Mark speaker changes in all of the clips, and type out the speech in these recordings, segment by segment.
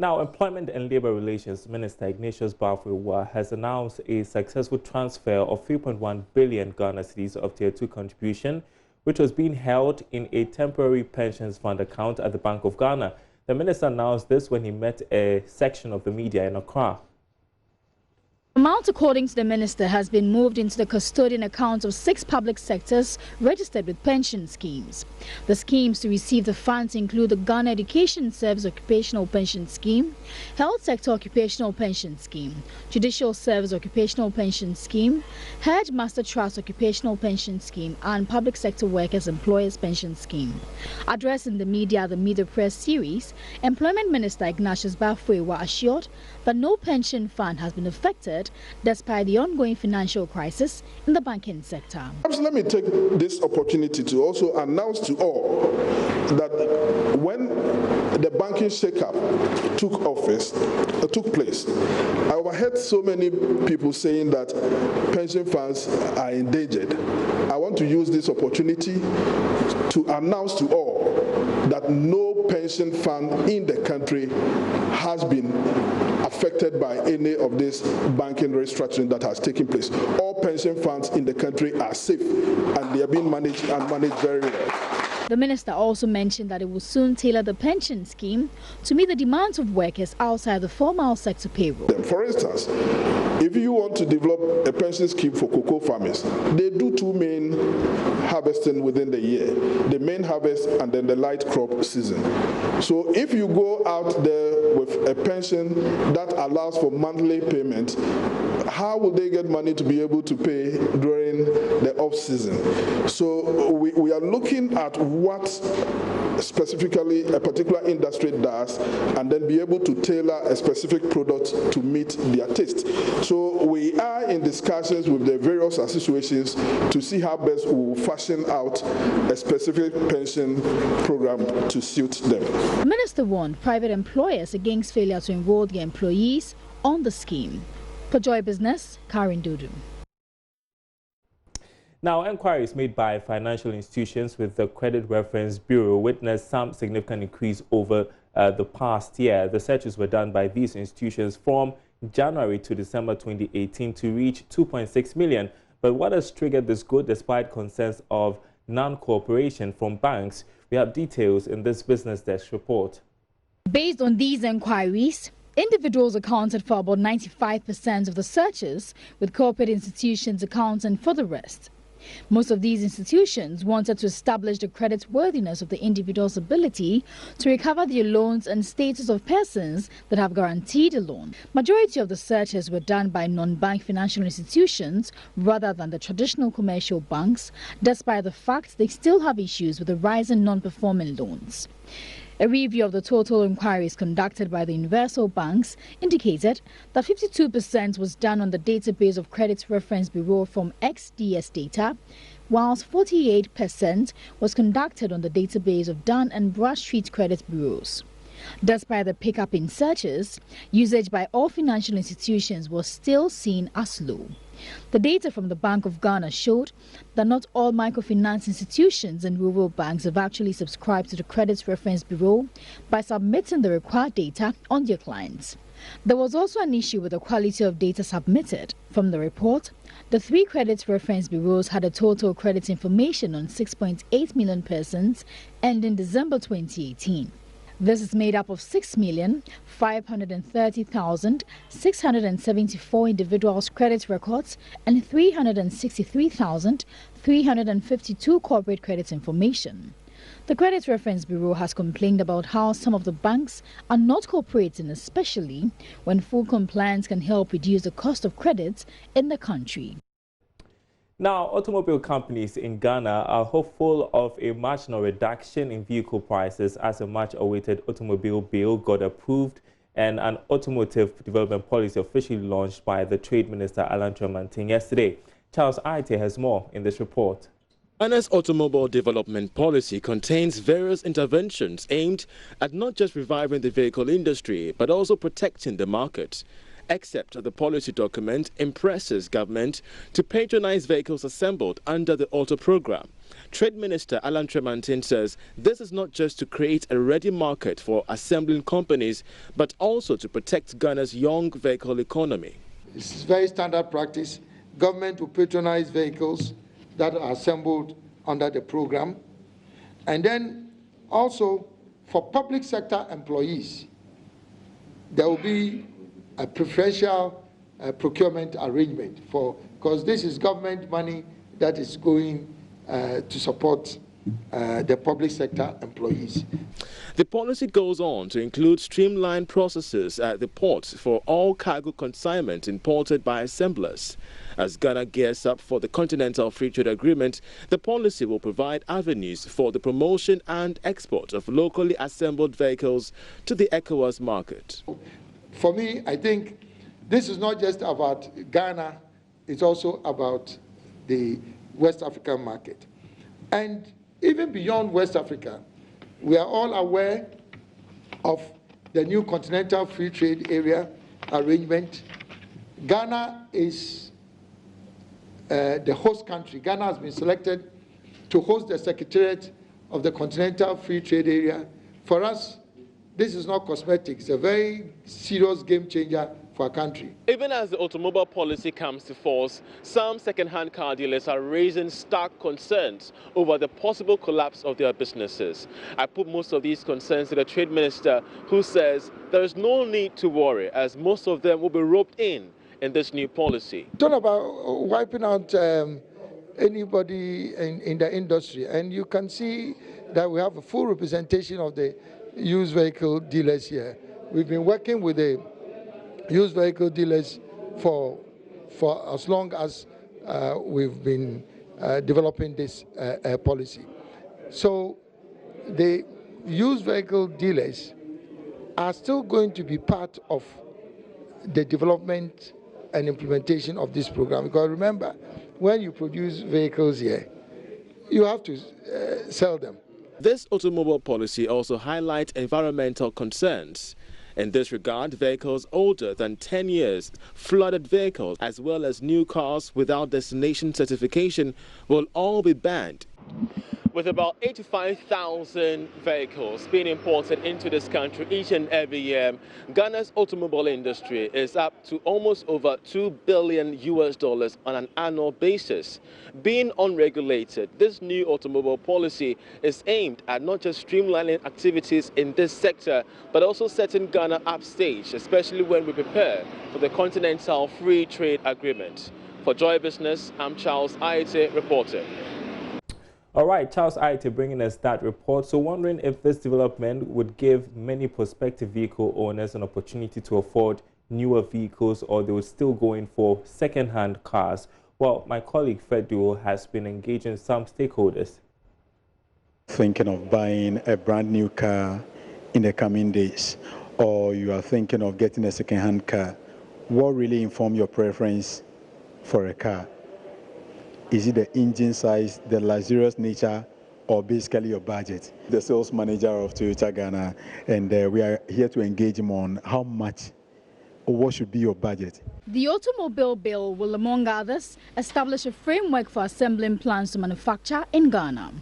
Speaker 1: Now, Employment and Labour Relations Minister Ignatius Bafwewa has announced a successful transfer of 3.1 billion Ghana cedis of Tier 2 contribution, which was being held in a temporary pensions fund account at the Bank of Ghana. The minister announced this when he met a section of the media in Accra.
Speaker 2: The amount, according to the minister, has been moved into the custodian accounts of 6 public sectors registered with pension schemes. The schemes to receive the funds include the Ghana Education Service Occupational Pension Scheme, Health Sector Occupational Pension Scheme, Judicial Service Occupational Pension Scheme, Headmaster Trust Occupational Pension Scheme, and Public Sector Workers Employers Pension Scheme. Addressing the media at the Meet the Press series, Employment Minister Ignatius Bafwewa assured that no pension fund has been affected despite the ongoing financial crisis in the banking sector.
Speaker 3: Let me take this opportunity to also announce to all that when the banking shakeup took place, I overheard so many people saying that pension funds are endangered. I want to use this opportunity to announce to all that no pension fund in the country has been affected by any of this banking restructuring that has taken place. All pension funds in the country are safe and they are being managed very well.
Speaker 2: The minister also mentioned that it will soon tailor the pension scheme to meet the demands of workers outside the formal sector payroll.
Speaker 3: For instance, if you want to develop a pension scheme for cocoa farmers, they do 2 main harvesting within the year, the main harvest and then the light crop season. So if you go out there with a pension that allows for monthly payment, how will they get money to be able to pay during the off-season? So we are looking at what specifically a particular industry does and then be able to tailor a specific product to meet their taste. So we are in discussions with the various associations to see how best we will fashion out a specific pension program to suit them.
Speaker 2: The minister warned private employers against failure to enroll their employees on the scheme. For Joy Business, Karen Dudu.
Speaker 1: Now, inquiries made by financial institutions with the Credit Reference Bureau witnessed some significant increase over the past year. The searches were done by these institutions from January to December 2018 to reach 2.6 million. But what has triggered this growth despite concerns of non-cooperation from banks? We have details in this Business Desk report.
Speaker 2: Based on these inquiries, individuals accounted for about 95% of the searches, with corporate institutions accounting for the rest. Most of these institutions wanted to establish the creditworthiness of the individual's ability to recover their loans and status of persons that have guaranteed a loan. Majority of the searches were done by non-bank financial institutions rather than the traditional commercial banks, despite the fact they still have issues with the rise in non-performing loans. A review of the total inquiries conducted by the universal banks indicated that 52% was done on the database of Credit Reference Bureau from XDS data, whilst 48% was conducted on the database of Dun and Bradstreet credit bureaus. Despite the pickup in searches, usage by all financial institutions was still seen as low. The data from the Bank of Ghana showed that not all microfinance institutions and rural banks have actually subscribed to the Credit Reference Bureau by submitting the required data on their clients. There was also an issue with the quality of data submitted. From the report, the 3 Credit Reference Bureaus had a total credit information on 6.8 million persons ending December 2018. This is made up of 6,530,674 individuals' credit records and 363,352 corporate credit information. The Credit Reference Bureau has complained about how some of the banks are not cooperating, especially when full compliance can help reduce the cost of credit in the country.
Speaker 1: Now, automobile companies in Ghana are hopeful of a marginal reduction in vehicle prices as a much-awaited automobile bill got approved and an automotive development policy officially launched by the Trade Minister Alan Tremantin yesterday. Charles Aite has more in this report.
Speaker 4: Ghana's automobile development policy contains various interventions aimed at not just reviving the vehicle industry but also protecting the market. Except the policy document impresses government to patronize vehicles assembled under the auto program. Trade Minister Alan Tremantin says this is not just to create a ready market for assembling companies, but also to protect Ghana's young vehicle economy.
Speaker 5: It's very standard practice. Government will patronize vehicles that are assembled under the program. And then also for public sector employees, there will be a preferential procurement arrangement because this is government money that is going to support the public sector employees.
Speaker 4: The policy goes on to include streamlined processes at the port for all cargo consignment imported by assemblers. As Ghana gears up for the Continental Free Trade Agreement, the policy will provide avenues for the promotion and export of locally assembled vehicles to the ECOWAS market.
Speaker 5: For me, I think this is not just about Ghana, it's also about the West African market. And even beyond West Africa, we are all aware of the new Continental Free Trade Area arrangement. Ghana is the host country. Ghana has been selected to host the Secretariat of the Continental Free Trade Area. For us, this is not cosmetics. It's a very serious game changer for our country.
Speaker 4: Even as the automobile policy comes to force, some second-hand car dealers are raising stark concerns over the possible collapse of their businesses. I put most of these concerns to the Trade Minister, who says there is no need to worry, as most of them will be roped in this new policy.
Speaker 5: It's not about wiping out anybody in the industry, and you can see that we have a full representation of the used vehicle dealers here. We've been working with the used vehicle dealers for as long as we've been developing this policy. So the used vehicle dealers are still going to be part of the development and implementation of this program, because remember, when you produce vehicles here, you have to sell them.
Speaker 4: This automobile policy also highlights environmental concerns. In this regard, vehicles older than 10 years, flooded vehicles, as well as new cars without destination certification will all be banned. With about 85,000 vehicles being imported into this country each and every year, Ghana's automobile industry is up to almost over $2 billion on an annual basis. Being unregulated, this new automobile policy is aimed at not just streamlining activities in this sector, but also setting Ghana upstage, especially when we prepare for the Continental Free Trade Agreement. For Joy Business, I'm Charles Aite reporting.
Speaker 1: All right, Charles Aite bringing us that report. So wondering if this development would give many prospective vehicle owners an opportunity to afford newer vehicles, or they would still go in for second-hand cars. Well, my colleague Fedu has been engaging some stakeholders.
Speaker 6: Thinking of buying a brand new car in the coming days, or you are thinking of getting a second-hand car, what really informs your preference for a car? Is it the engine size, the luxurious nature, or basically your budget? The sales manager of Toyota Ghana, and we are here to engage him on how much or what should be your budget.
Speaker 2: The automobile bill will, among others, establish a framework for assembling plants to manufacture in Ghana.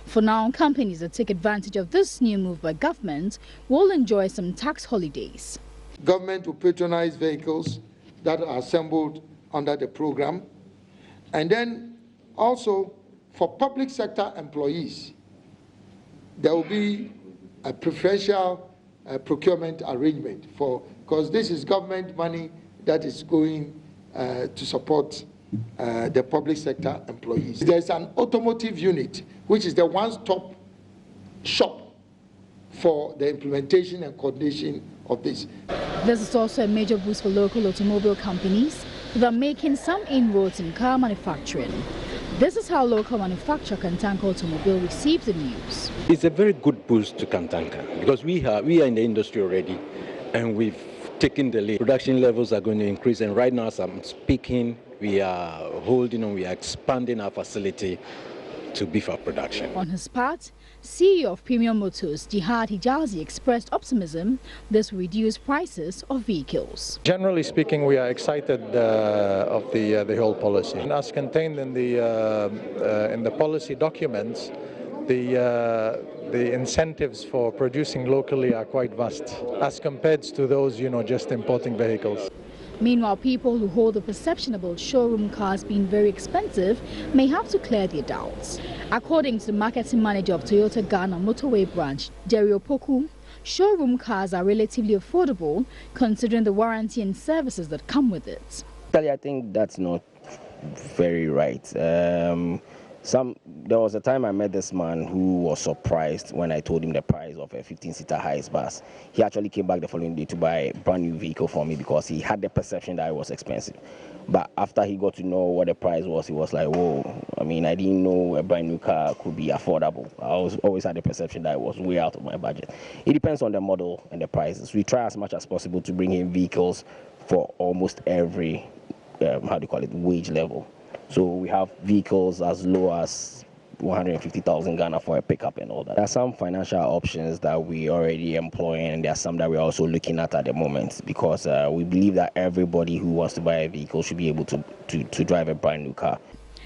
Speaker 2: For now, companies that take advantage of this new move by government will enjoy some tax holidays.
Speaker 5: Government will patronize vehicles that are assembled under the program. And then also, for public sector employees, there will be a preferential procurement arrangement because this is government money that is going to support the public sector employees. There's an automotive unit, which is the one-stop shop for the implementation and coordination of this.
Speaker 2: This is also a major boost for local automobile companies that are making some inroads in car manufacturing. This is how local manufacturer Kantanka Automobile receives the news.
Speaker 7: It's a very good boost to Kantanka because we are in the industry already and we've taken the lead. Production levels are going to increase, and right now as I'm speaking, we are holding on, we are expanding our facility to beef up production.
Speaker 2: On his part, CEO of Premium Motors, Jihad Hijazi, expressed optimism this will reduce prices of vehicles.
Speaker 8: Generally speaking, we are excited of the whole policy. And as contained in the policy documents, the incentives for producing locally are quite vast as compared to those, just importing vehicles.
Speaker 2: Meanwhile, people who hold the perception about showroom cars being very expensive may have to clear their doubts. According to the marketing manager of Toyota Ghana Motorway branch, Jerry Opoku, showroom cars are relatively affordable considering the warranty and services that come with it.
Speaker 9: I think that's not very right. There was a time I met this man who was surprised when I told him the price of a 15-seater highest bus. He actually came back the following day to buy a brand new vehicle for me because he had the perception that it was expensive. But after he got to know what the price was, he was like, whoa, I didn't know a brand new car could be affordable. I always had the perception that it was way out of my budget. It depends on the model and the prices. We try as much as possible to bring in vehicles for almost every, wage level. So we have vehicles as low as 150,000 Ghana for a pickup and all that. There are some financial options that we already employ, and there are some that we're also looking at the moment because we believe that everybody who wants to buy a vehicle should be able to drive a brand new car.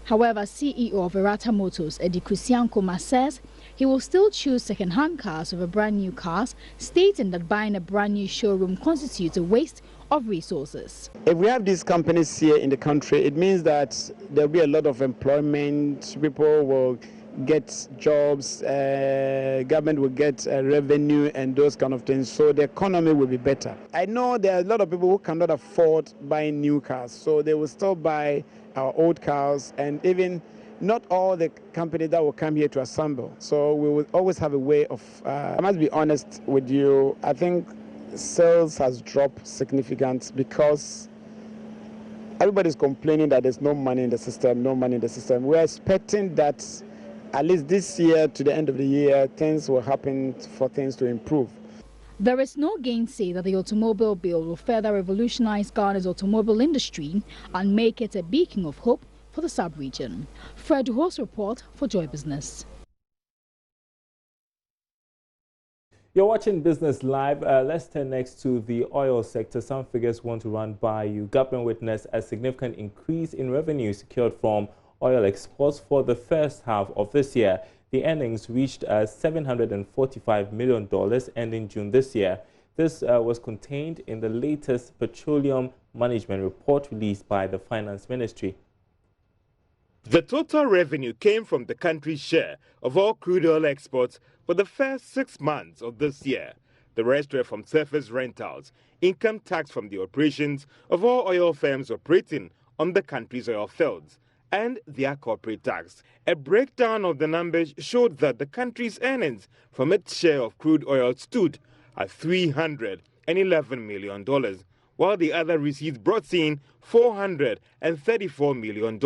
Speaker 2: However, CEO of Verata Motors, Eddie Kusiankoma, says he will still choose second-hand cars over brand new cars, stating that buying a brand new showroom constitutes a waste of resources.
Speaker 10: If we have these companies here in the country, it means that there'll be a lot of employment, people will get jobs, government will get revenue and those kind of things, so the economy will be better. I know there are a lot of people who cannot afford buying new cars, so they will still buy our old cars, and even not all the companies that will come here to assemble. So we will always have a way of, I must be honest with you, I think sales has dropped significantly because everybody's complaining that there's no money in the system. We're expecting that at least this year to the end of the year, things will happen for things to improve.
Speaker 2: There is no gainsay that the automobile bill will further revolutionize Ghana's automobile industry and make it a beacon of hope for the sub-region. Fred Ho's report for Joy Business.
Speaker 1: You're watching Business Live. Let's turn next to the oil sector. Some figures want to run by you. Government witnessed a significant increase in revenue secured from oil exports for the first half of this year. The earnings reached $745 million ending June this year. This was contained in the latest petroleum management report released by the Finance Ministry.
Speaker 11: The total revenue came from the country's share of all crude oil exports for the first 6 months of this year. The rest were from surface rentals, income tax from the operations of all oil firms operating on the country's oil fields, and their corporate tax. A breakdown of the numbers showed that the country's earnings from its share of crude oil stood at $311 million, while the other receipts brought in $434 million.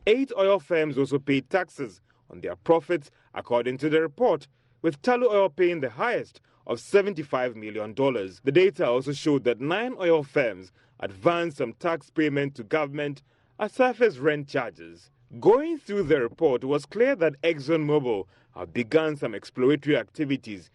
Speaker 11: 8 oil firms also paid taxes on their profits, according to the report, with Tullow Oil paying the highest of $75 million. The data also showed that 9 oil firms advanced some tax payment to government as surface rent charges. Going through the report, it was clear that ExxonMobil had begun some exploratory activities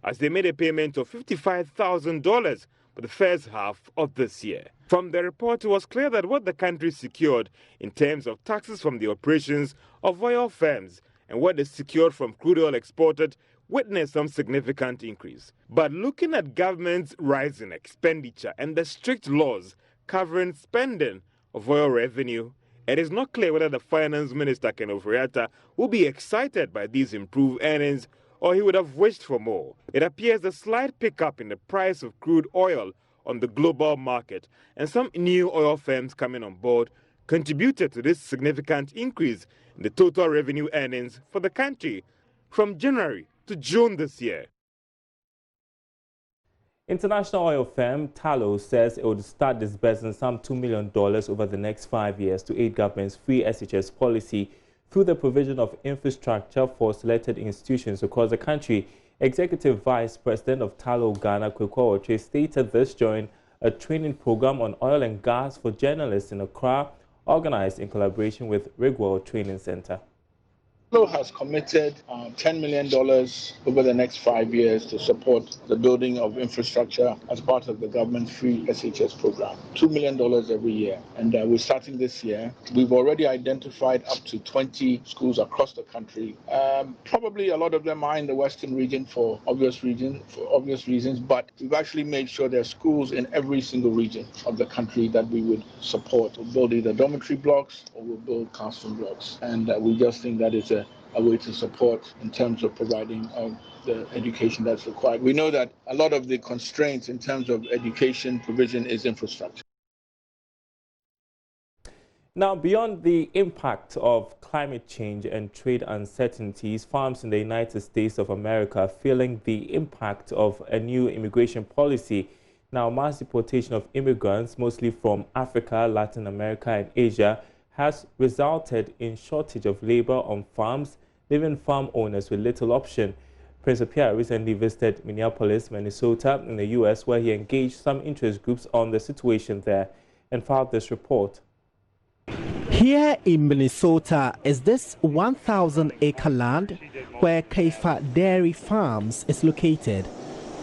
Speaker 11: as they made a payment of $55,000 for the first half of this year. From the report, it was clear that what the country secured in terms of taxes from the operations of oil firms and what is secured from crude oil exported witnessed some significant increase. But looking at government's rising expenditure and the strict laws covering spending of oil revenue, it is not clear whether the Finance Minister, Ken Ofori-Atta, will be excited by these improved earnings or he would have wished for more. It appears a slight pickup in the price of crude oil on the global market and some new oil firms coming on board contributed to this significant increase in the total revenue earnings for the country from January to June this year.
Speaker 1: International oil firm Tullow says it would start disbursing some $2 million over the next 5 years to aid government's free SHS policy through the provision of infrastructure for selected institutions across the country. Executive Vice President of Tullow Ghana, Kwekwa Oche, stated this during a training program on oil and gas for journalists in Accra, organized in collaboration with Rigwell Training Center.
Speaker 12: has committed $10 million over the next 5 years to support the building of infrastructure as part of the government's free SHS program. $2 million every year. And we're starting this year. We've already identified up to 20 schools across the country. Probably a lot of them are in the Western region for obvious reasons, but we've actually made sure there are schools in every single region of the country that we would support. We'll build either dormitory blocks or we'll build classroom blocks. And we just think that is a way to support in terms of providing the education that's required. We know that a lot of the constraints in terms of education provision is infrastructure.
Speaker 1: Now, beyond the impact of climate change and trade uncertainties, farms in the United States of America are feeling the impact of a new immigration policy. Now, mass deportation of immigrants, mostly from Africa, Latin America, and Asia, has resulted in shortage of labor on farms, leaving farm owners with little option. Prince Appiah recently visited Minneapolis, Minnesota in the U.S., where he engaged some interest groups on the situation there and filed this report.
Speaker 13: Here in Minnesota is this 1,000-acre land where Kaifa Dairy Farms is located,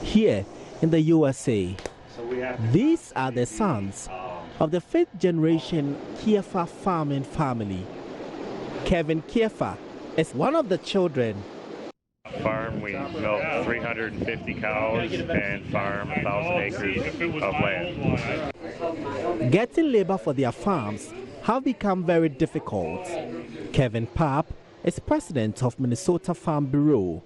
Speaker 13: here in the USA. These are the sons of the fifth-generation Kiefer farming family. Kevin Kiefer is one of the children.
Speaker 14: Farm, we milk 350 cows and farm 1,000 acres of land.
Speaker 13: Getting labor for their farms have become very difficult. Kevin Papp is president of Minnesota Farm Bureau.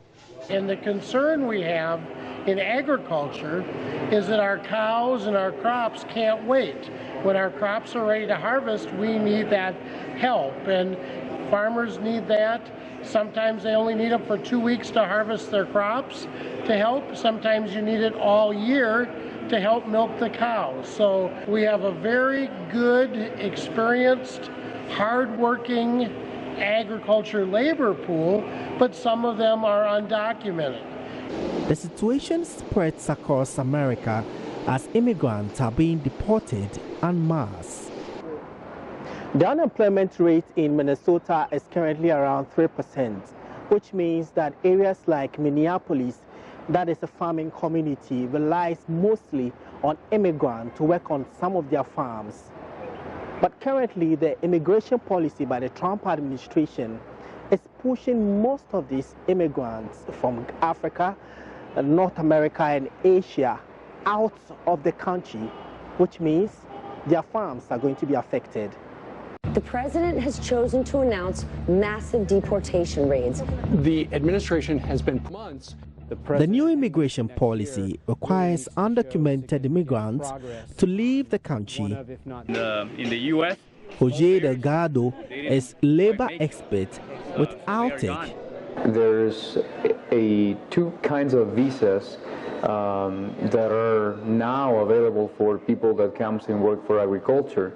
Speaker 15: And the concern we have in agriculture is that our cows and our crops can't wait. When our crops are ready to harvest, we need that help, and farmers need that. Sometimes they only need them for 2 weeks to harvest their crops to help. Sometimes you need it all year to help milk the cows. So we have a very good, experienced, hardworking agriculture labor pool, but some of them are undocumented.
Speaker 13: The situation spreads across America as immigrants are being deported en masse. The unemployment rate in Minnesota is currently around 3%, which means that areas like Minneapolis, that is a farming community, relies mostly on immigrants to work on some of their farms. But currently, the immigration policy by the Trump administration is pushing most of these immigrants from Africa, North America, and Asia out of the country, which means their farms are going to be affected.
Speaker 16: The president has chosen to announce massive deportation raids.
Speaker 17: The administration has been months.
Speaker 13: The new immigration policy requires undocumented immigrants to leave the country.
Speaker 17: In the U.S.,
Speaker 13: Jose Delgado is labor expert with Altic.
Speaker 18: There's two kinds of visas that are now available for people that comes and work for agriculture.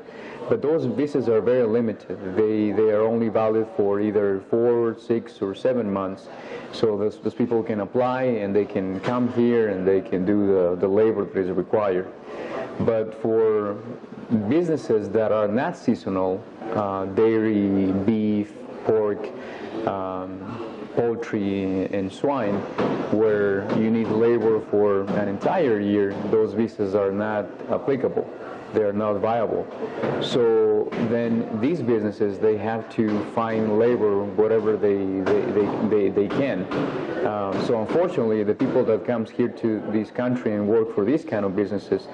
Speaker 18: But those visas are very limited. They are only valid for either 4, 6, or 7 months. So those people can apply and they can come here and they can do the labor that is required. But for businesses that are not seasonal, dairy, beef, pork, poultry, and swine, where you need labor for an entire year, those visas are not applicable. They are not viable. So then these businesses, they have to find labor whatever they can. So unfortunately, the people that comes here to this country and work for these kind of businesses,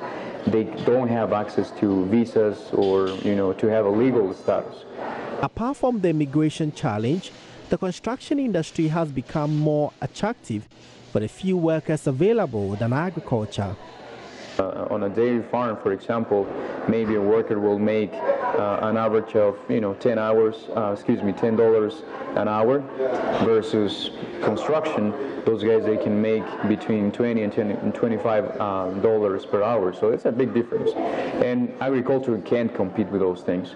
Speaker 18: they don't have access to visas or, to have a legal status.
Speaker 13: Apart from the immigration challenge, the construction industry has become more attractive for the few workers available than agriculture.
Speaker 18: On a dairy farm, for example, maybe a worker will make an average of, $10 an hour, versus construction. Those guys, they can make between $20 and $25 per hour. So it's a big difference. And agriculture can't compete with those things.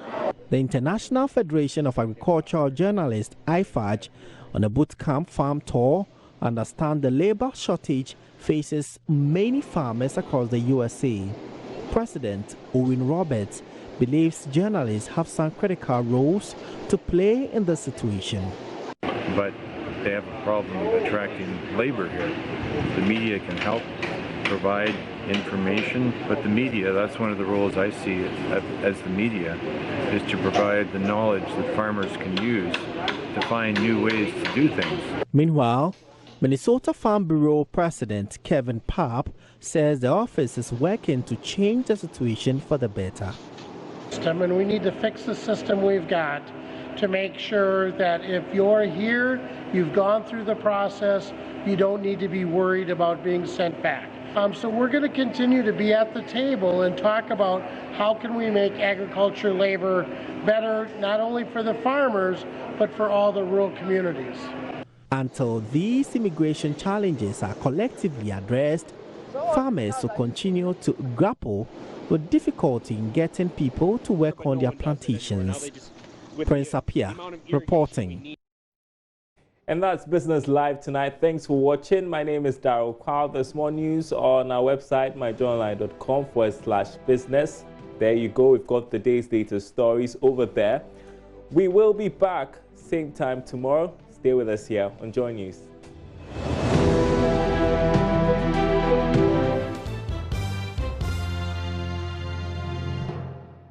Speaker 13: The International Federation of Agricultural Journalists, IFAJ, on a boot camp farm tour, understand the labor shortage faces many farmers across the USA. President Owen Roberts believes journalists have some critical roles to play in the situation.
Speaker 14: but they have a problem attracting labor here. The media can help provide information, but the media, that's one of the roles I see as the media, is to provide the knowledge that farmers can use to find new ways to do things.
Speaker 13: Meanwhile, Minnesota Farm Bureau President Kevin Papp says the office is working to change the situation for the better.
Speaker 15: And we need to fix the system we've got to make sure that if you're here, you've gone through the process, you don't need to be worried about being sent back. So we're going to continue to be at the table and talk about how can we make agriculture labor better, not only for the farmers, but for all the rural communities.
Speaker 13: Until these immigration challenges are collectively addressed, farmers will continue to grapple with difficulty in getting people to work on their plantations. Prince Apia reporting.
Speaker 1: And that's Business Live tonight. Thanks for watching. My name is Darryl Kwao. There's more news on our website, myjoyonline.com/business. There you go. We've got the day's latest stories over there. We will be back same time tomorrow. Stay with us here on JoyNews.